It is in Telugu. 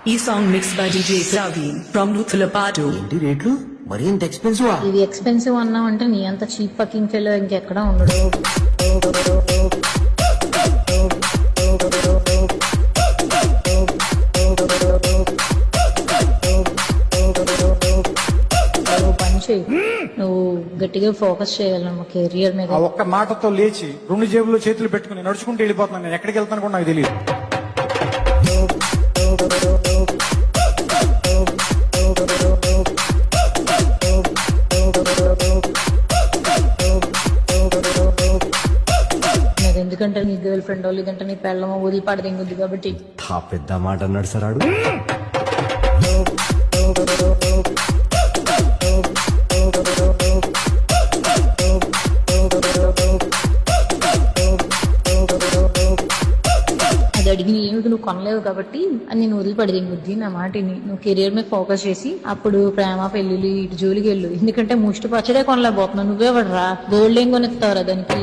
ఈ song mix by DJ Praveen from Luthalapadu. ఏంటి రేట్లు మరి ఇంత ఎక్స్పెన్సివ్? ఇది ఎక్స్పెన్సివ్ అన్నావు అంటే నీ అంత చీప్ పకింగ్ ఫెలో ఇంకెక్కడా ఉండడు. పని చేయి, నువ్వు గట్టిగా ఫోకస్ చేయాలి మా కెరియర్ మీద. ఆ ఒక్క మాటతో లేచి 2 జేబుల్లో చేతులు పెట్టుకుని నడుచుకుంటూ వెళ్ళిపోతున్నాను. నేను ఎక్కడికి వెళ్తాను కూడా నాకు తెలియదు. ఎందుకంటే నీ గర్ల్ ఫ్రెండ్ లేదంటే నీ పెళ్ళమో వదిలిపాడదింగుద్ది కాబట్టి. పెద్ద మాట అన్నాడు సార్ ఆడు. అది అడిగిన ఏమిటి నువ్వు కొనలేవు కాబట్టి అని నేను వదిలిపడదింగుద్ది. నా మాటిని నువ్వు కెరియర్ మీద ఫోకస్ చేసి అప్పుడు ప్రేమ పెళ్లిళ్ళు ఇటు జోలికి వెళ్ళు. ఎందుకంటే ముష్టి పచ్చడే కొనలేకపోతున్నావు. నువ్వే పడరా, గోల్డ్ ఏం కొనిస్తావురా దానికి.